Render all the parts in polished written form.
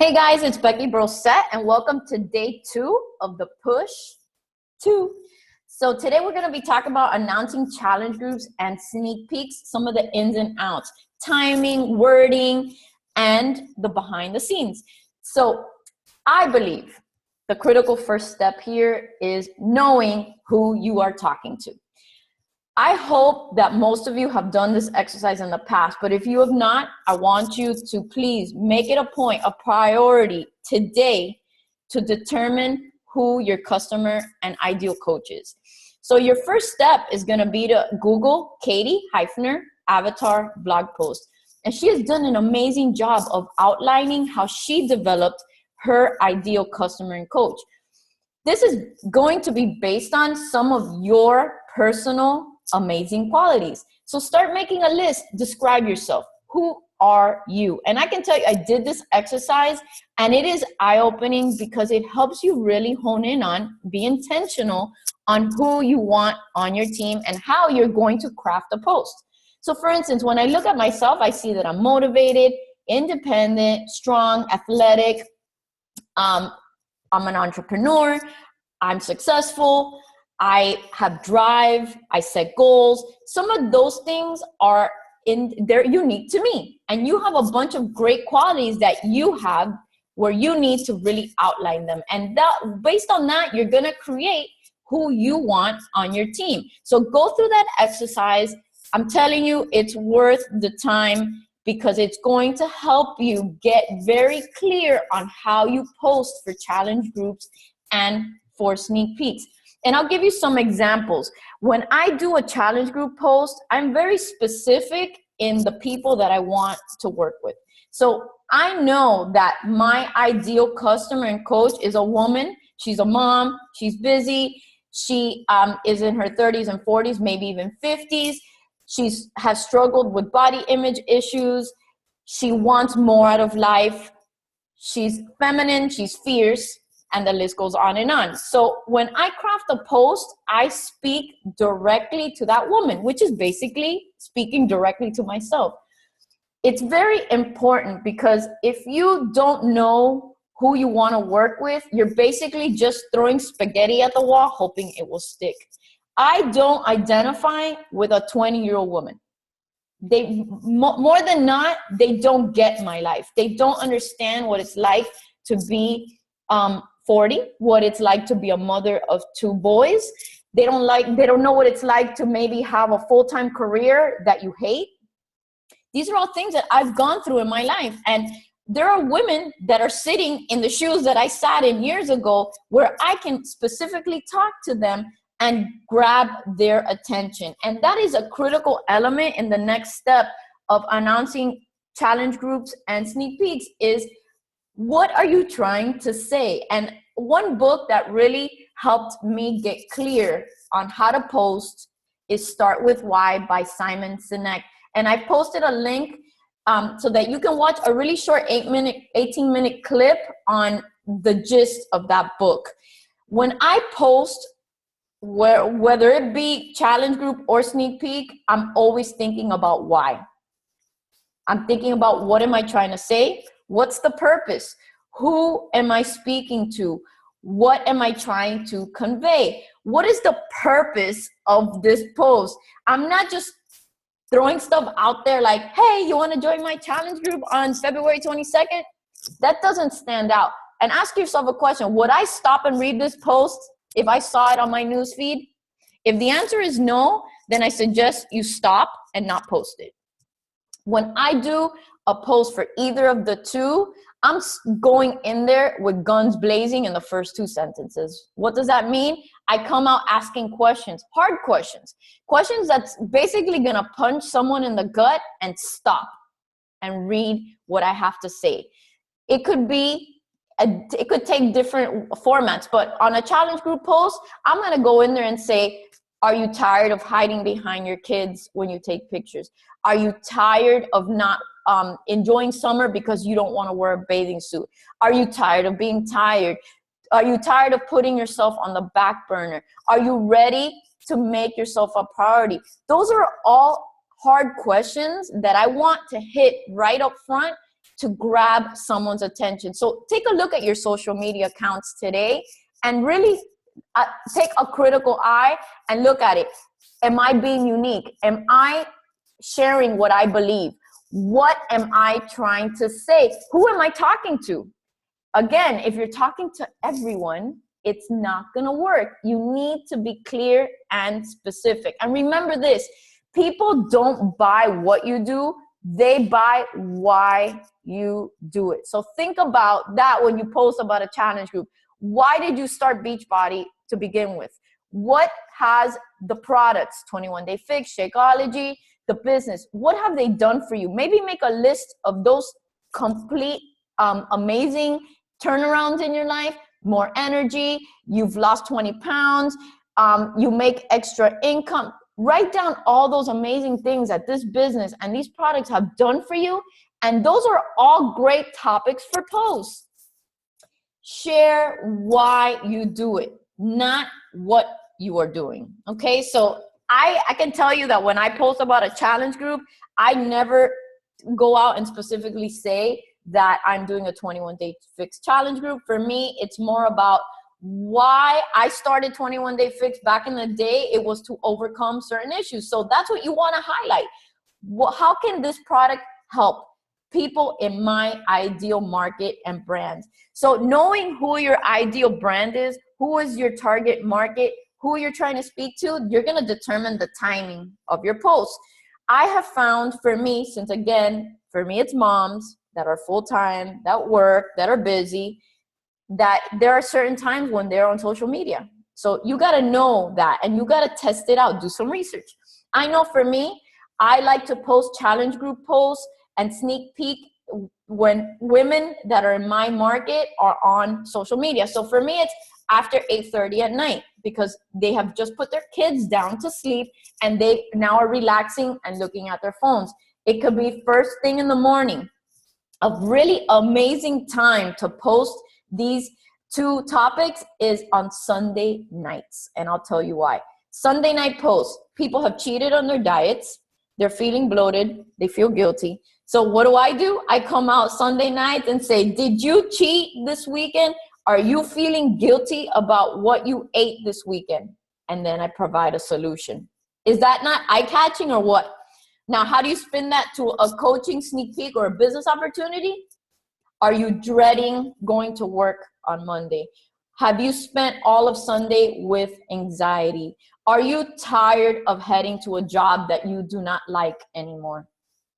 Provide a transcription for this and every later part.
Hey guys, it's Becky Brosette and welcome to day 2 of the Push 2. So today we're going to be talking about announcing challenge groups and sneak peeks, some of the ins and outs, timing, wording, and the behind the scenes. So I believe the critical first step here is knowing who you are talking to. I hope that most of you have done this exercise in the past, but if you have not, I want you to please make it a point, a priority today to determine who your customer and ideal coach is. So your first step is going to be to Google Katie Heifner avatar blog post. And she has done an amazing job of outlining how she developed her ideal customer and coach. This is going to be based on some of your personal amazing qualities. So start making a list. Describe yourself. Who are you? And I can tell you, I did this exercise and it is eye-opening because it helps you really hone in on, be intentional on who you want on your team and how you're going to craft a post. So for instance, when I look at myself, I see that I'm motivated, independent, strong, athletic. I'm an entrepreneur. I'm successful. I have drive, I set goals. Some of those things they're unique to me. And you have a bunch of great qualities that you have where you need to really outline them. And that, based on that, you're gonna create who you want on your team. So go through that exercise. I'm telling you, it's worth the time because it's going to help you get very clear on how you post for challenge groups and for sneak peeks. And I'll give you some examples. When I do a challenge group post, I'm very specific in the people that I want to work with. So I know that my ideal customer and coach is a woman. She's a mom. She's busy. She is in her 30s and 40s, maybe even 50s. She has struggled with body image issues. She wants more out of life. She's feminine. She's fierce. And the list goes on and on. So when I craft a post, I speak directly to that woman, which is basically speaking directly to myself. It's very important because if you don't know who you want to work with, you're basically just throwing spaghetti at the wall, hoping it will stick. I don't identify with a 20-year-old woman. They more than not, they don't get my life. They don't understand what it's like to be 40, what it's like to be a mother of 2 boys. They don't know what it's like to maybe have a full-time career that you hate. These are all things that I've gone through in my life. And there are women that are sitting in the shoes that I sat in years ago where I can specifically talk to them and grab their attention. And that is a critical element in the next step of announcing challenge groups and sneak peeks is, what are you trying to say? And one book that really helped me get clear on how to post is Start With Why by Simon Sinek. And I posted a link so that you can watch a really short 18-minute clip on the gist of that book. When I post, whether it be challenge group or sneak peek, I'm always thinking about why. I'm thinking about what am I trying to say? What's the purpose? Who am I speaking to? What am I trying to convey? What is the purpose of this post? I'm not just throwing stuff out there like, hey, you want to join my challenge group on February 22nd? That doesn't stand out. And ask yourself a question. Would I stop and read this post if I saw it on my newsfeed? If the answer is no, then I suggest you stop and not post it. When I do a post for either of the two, I'm going in there with guns blazing in the first 2 sentences. What does that mean? I come out asking questions, hard questions, questions that's basically going to punch someone in the gut and stop and read what I have to say. It could take different formats, but on a challenge group post, I'm going to go in there and say, are you tired of hiding behind your kids when you take pictures? Are you tired of not enjoying summer because you don't want to wear a bathing suit? Are you tired of being tired? Are you tired of putting yourself on the back burner? Are you ready to make yourself a priority? Those are all hard questions that I want to hit right up front to grab someone's attention. So take a look at your social media accounts today and really take a critical eye and look at it. Am I being unique? Am I sharing what I believe? What am I trying to say? Who am I talking to? Again, if you're talking to everyone, it's not going to work. You need to be clear and specific. And remember this, people don't buy what you do, they buy why you do it. So think about that when you post about a challenge group. Why did you start Beachbody to begin with? What has the products, 21 Day Fix, Shakeology, the business, what have they done for you? Maybe make a list of those complete amazing turnarounds in your life, more energy, you've lost 20 pounds, you make extra income. Write down all those amazing things that this business and these products have done for you. And those are all great topics for posts. Share why you do it, not what you are doing. Okay, so I can tell you that when I post about a challenge group, I never go out and specifically say that I'm doing a 21 Day Fix challenge group. For me, it's more about why I started 21 Day Fix back in the day. It was to overcome certain issues. So that's what you want to highlight. How can this product help people in my ideal market and brand? So knowing who your ideal brand is, who is your target market, who you're trying to speak to, you're going to determine the timing of your posts. I have found for me, since again, for me, it's moms that are full-time, that work, that are busy, that there are certain times when they're on social media. So you got to know that, and you got to test it out, do some research. I know for me, I like to post challenge group posts and sneak peek when women that are in my market are on social media. So for me, it's after 8:30 at night, because they have just put their kids down to sleep and they now are relaxing and looking at their phones. It could be first thing in the morning. A really amazing time to post these two topics is on Sunday nights, and I'll tell you why. Sunday night posts, people have cheated on their diets, they're feeling bloated, they feel guilty. So what do? I come out Sunday night and say, did you cheat this weekend? Are you feeling guilty about what you ate this weekend? And then I provide a solution. Is that not eye-catching or what? Now, how do you spin that to a coaching sneak peek or a business opportunity? Are you dreading going to work on Monday? Have you spent all of Sunday with anxiety? Are you tired of heading to a job that you do not like anymore?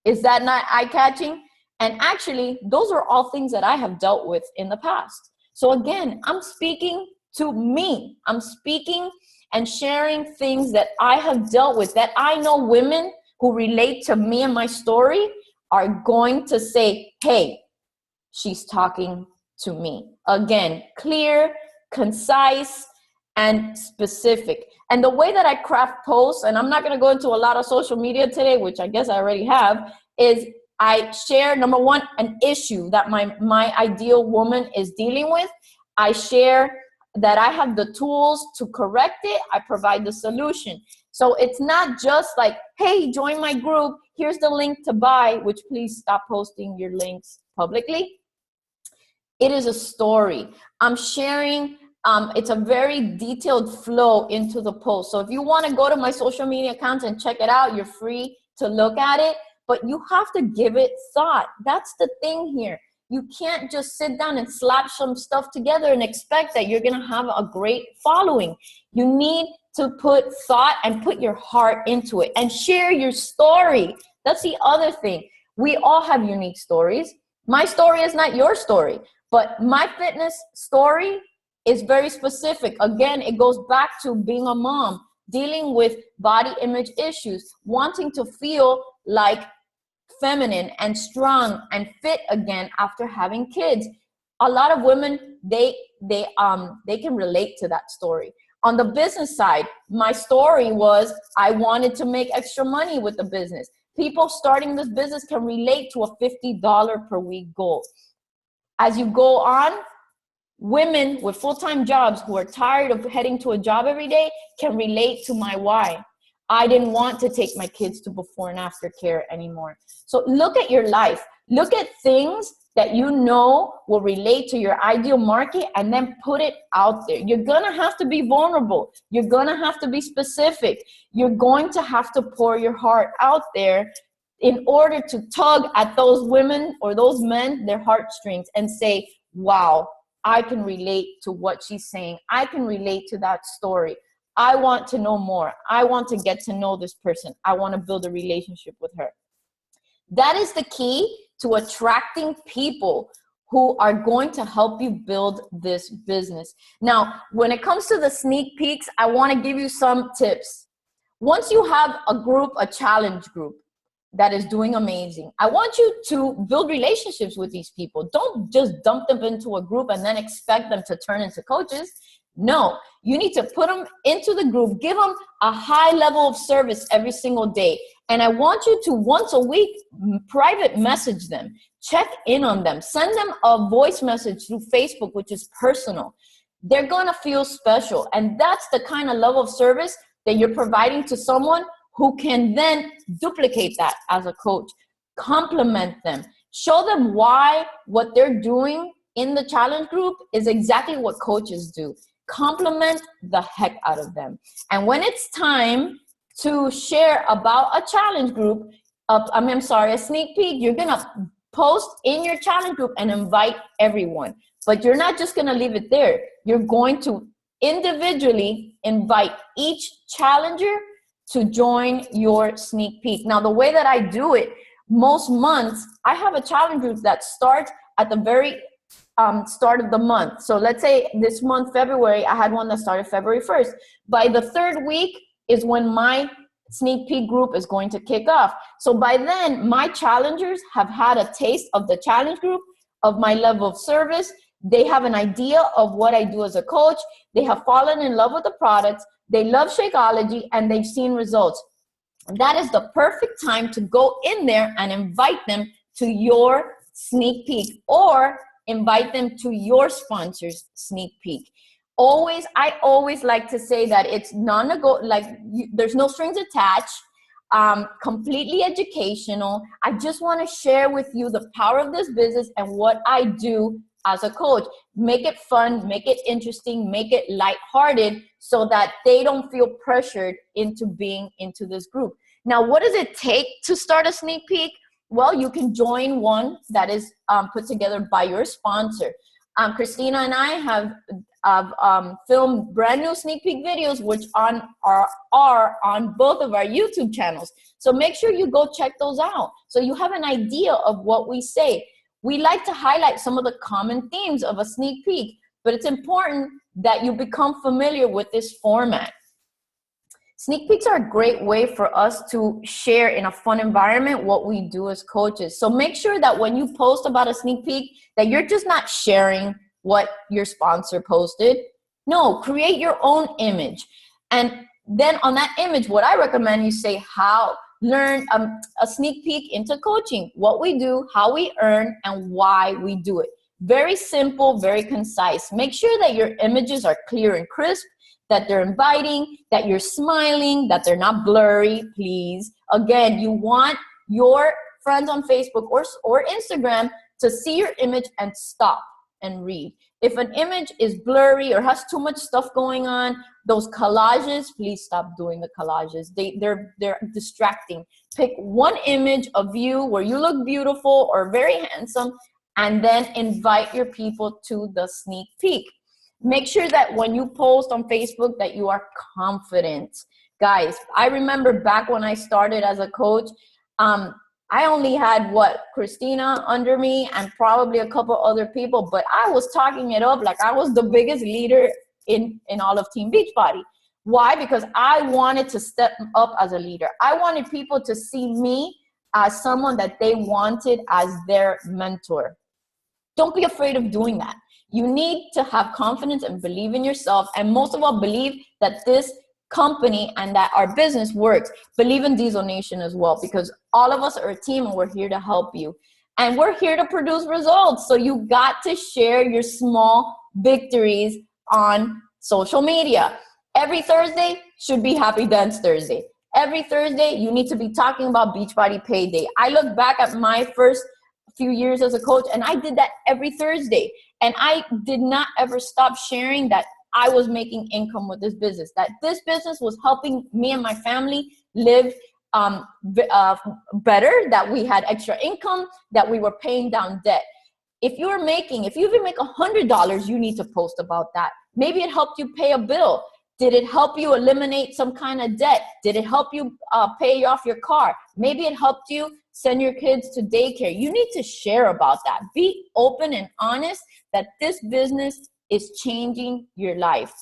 Is that not eye-catching? And actually, those are all things that I have dealt with in the past. So again, I'm speaking to me. I'm speaking and sharing things that I have dealt with, that I know women who relate to me and my story are going to say, hey, she's talking to me. Again, clear, concise, and specific. And the way that I craft posts, and I'm not going to go into a lot of social media today, which I guess I already have, is I share, number one, an issue that my ideal woman is dealing with. I share that I have the tools to correct it. I provide the solution. So it's not just like, hey, join my group. Here's the link to buy, which please stop posting your links publicly. It is a story. I'm sharing, it's a very detailed flow into the post. So if you want to go to my social media accounts and check it out, you're free to look at it, but you have to give it thought. That's the thing here. You can't just sit down and slap some stuff together and expect that you're going to have a great following. You need to put thought and put your heart into it and share your story. That's the other thing. We all have unique stories. My story is not your story, but my fitness story is very specific. Again, it goes back to being a mom, dealing with body image issues, wanting to feel like feminine and strong and fit again after having kids. A lot of women, they can relate to that story. On the business side, my story was I wanted to make extra money with the business. People starting this business can relate to a $50 per week goal. As you go on, women with full-time jobs who are tired of heading to a job every day can relate to my why. I didn't want to take my kids to before and after care anymore. So look at your life. Look at things that you know will relate to your ideal market and then put it out there. You're gonna have to be vulnerable. You're gonna have to be specific. You're going to have to pour your heart out there in order to tug at those women or those men, their heartstrings, and say, wow, I can relate to what she's saying. I can relate to that story. I want to know more. I want to get to know this person. I want to build a relationship with her. That is the key to attracting people who are going to help you build this business. Now, when it comes to the sneak peeks, I want to give you some tips. Once you have a group, a challenge group that is doing amazing, I want you to build relationships with these people. Don't just dump them into a group and then expect them to turn into coaches. No, you need to put them into the group, give them a high level of service every single day. And I want you to once a week private message them, check in on them, send them a voice message through Facebook, which is personal. They're gonna feel special. And that's the kind of level of service that you're providing to someone who can then duplicate that as a coach. Compliment them, show them why what they're doing in the challenge group is exactly what coaches do. Compliment the heck out of them. And when it's time to share about a challenge group, a sneak peek, you're gonna post in your challenge group and invite everyone. But you're not just gonna leave it there. You're going to individually invite each challenger to join your sneak peek. Now, the way that I do it, most months, I have a challenge group that starts at the very start of the month. So let's say this month, February, I had one that started February 1st. By the third week is when my sneak peek group is going to kick off. So by then, my challengers have had a taste of the challenge group, of my level of service. They have an idea of what I do as a coach. They have fallen in love with the products. They love Shakeology and they've seen results. That is the perfect time to go in there and invite them to your sneak peek, or invite them to your sponsor's sneak peek. I always like to say that it's there's no strings attached, completely educational. I just want to share with you the power of this business and what I do as a coach. Make it fun, make it interesting, make it lighthearted so that they don't feel pressured into being into this group. Now, what does it take to start a sneak peek? Well, you can join one that is put together by your sponsor. Christina and I have filmed brand new sneak peek videos, which are on both of our YouTube channels. So make sure you go check those out so you have an idea of what we say. We like to highlight some of the common themes of a sneak peek, but it's important that you become familiar with this format. Sneak peeks are a great way for us to share in a fun environment what we do as coaches. So make sure that when you post about a sneak peek, that you're just not sharing what your sponsor posted. No, create your own image. And then on that image, what I recommend you say learn a sneak peek into coaching, what we do, how we earn, and why we do it. Very simple, very concise. Make sure that your images are clear and crisp, that they're inviting, that you're smiling, that they're not blurry, please. Again, you want your friends on Facebook or Instagram to see your image and stop and read. If an image is blurry or has too much stuff going on, those collages, please stop doing the collages. They're distracting. Pick one image of you where you look beautiful or very handsome, and then invite your people to the sneak peek. Make sure that when you post on Facebook that you are confident. Guys, I remember back when I started as a coach, I only had Christina under me and probably a couple other people, but I was talking it up like I was the biggest leader in all of Team Beachbody. Why? Because I wanted to step up as a leader. I wanted people to see me as someone that they wanted as their mentor. Don't be afraid of doing that. You need to have confidence and believe in yourself, and most of all, believe that this company and that our business works. Believe in Diesel Nation as well, because all of us are a team and we're here to help you. And we're here to produce results. So you got to share your small victories on social media. Every Thursday should be Happy Dance Thursday. Every Thursday, you need to be talking about Beachbody Payday. I look back at my first few years as a coach, and I did that every Thursday. And I did not ever stop sharing that I was making income with this business, that this business was helping me and my family live better, that we had extra income, that we were paying down debt. If you even make $100, you need to post about that. Maybe it helped you pay a bill. Did it help you eliminate some kind of debt? Did it help you pay off your car? Maybe it helped you send your kids to daycare. You need to share about that. Be open and honest that this business is changing your life.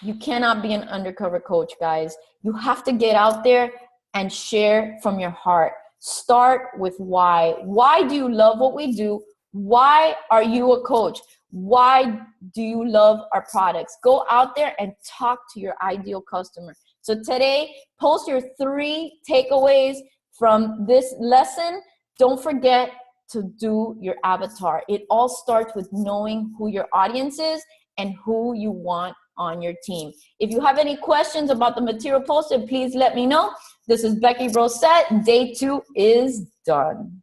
You cannot be an undercover coach, guys. You have to get out there and share from your heart. Start with why. Why do you love what we do? Why are you a coach? Why do you love our products? Go out there and talk to your ideal customer. So today, post your 3 takeaways from this lesson. Don't forget to do your avatar. It all starts with knowing who your audience is and who you want on your team. If you have any questions about the material posted, please let me know. This is Becky Rosette. Day 2 is done.